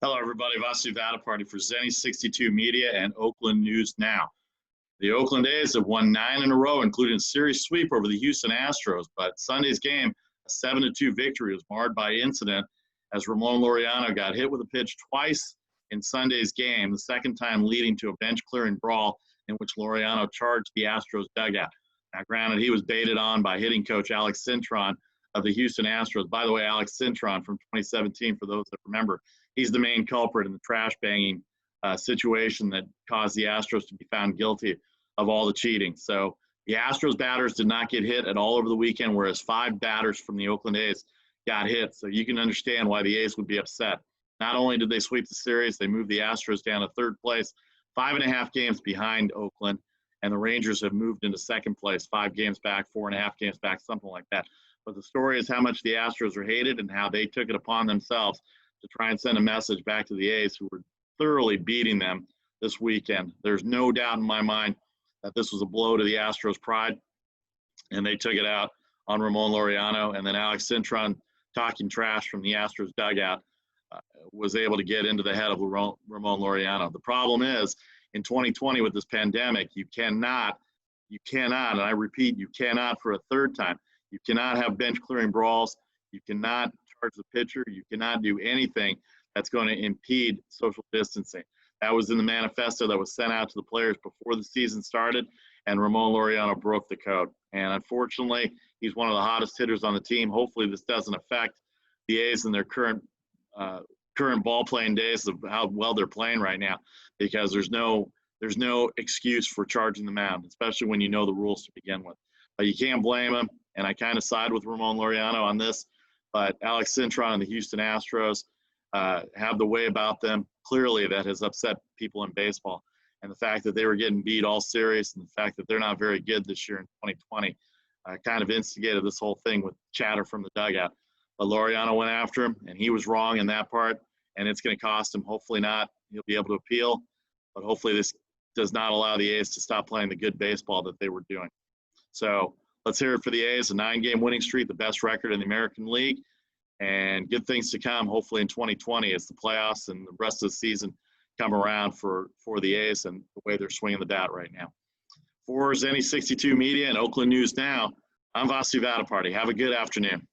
Hello, everybody. Vasu Vaddiparty for Zenny 62 Media and Oakland News Now. The Oakland A's have won 9 in a row, including a series sweep over the Houston Astros. But Sunday's game, a 7-2 victory, was marred by incident as Ramon Laureano got hit with a pitch twice in Sunday's game, the second time leading to a bench-clearing brawl in which Laureano charged the Astros dugout. Now, granted, he was baited on by hitting coach Alex Cintron of the Houston Astros. By the way, Alex Cintron from 2017, for those that remember, he's the main culprit in the trash banging situation that caused the Astros to be found guilty of all the cheating. So the Astros batters did not get hit at all over the weekend, whereas 5 batters from the Oakland A's got hit. So you can understand why the A's would be upset. Not only did they sweep the series, they moved the Astros down to third place, 5.5 games behind Oakland, and the Rangers have moved into second place, 5 games back, 4.5 games back, something like that. But the story is how much the Astros are hated and how they took it upon themselves to try and send a message back to the A's, who were thoroughly beating them this weekend. There's no doubt in my mind that this was a blow to the Astros' pride, and they took it out on Ramon Laureano. And then Alex Cintron, talking trash from the Astros dugout, was able to get into the head of Ramon Laureano. The problem is, in 2020 with this pandemic, you cannot, and I repeat, you cannot for a third time, you cannot have bench clearing brawls. You cannot charge the pitcher. You cannot do anything that's going to impede social distancing. That was in the manifesto that was sent out to the players before the season started, and Ramon Laureano broke the code. And unfortunately, he's one of the hottest hitters on the team. Hopefully this doesn't affect the A's in their current ball playing days of how well they're playing right now, because there's no excuse for charging the mound, especially when you know the rules to begin with. But you can't blame him, and I kind of side with Ramon Laureano on this. But Alex Cintron and the Houston Astros have the way about them, clearly, that has upset people in baseball. And the fact that they were getting beat all series, and the fact that they're not very good this year in 2020 kind of instigated this whole thing with chatter from the dugout. But Laureano went after him, and he was wrong in that part, and it's going to cost him. Hopefully not. He'll be able to appeal, but hopefully this does not allow the A's to stop playing the good baseball that they were doing. So let's hear it for the A's, a 9-game winning streak, the best record in the American League, and good things to come, hopefully, in 2020 as the playoffs and the rest of the season come around for the A's and the way they're swinging the bat right now. For Zenny 62 Media and Oakland News Now, I'm Vasu Vaddiparty. Have a good afternoon.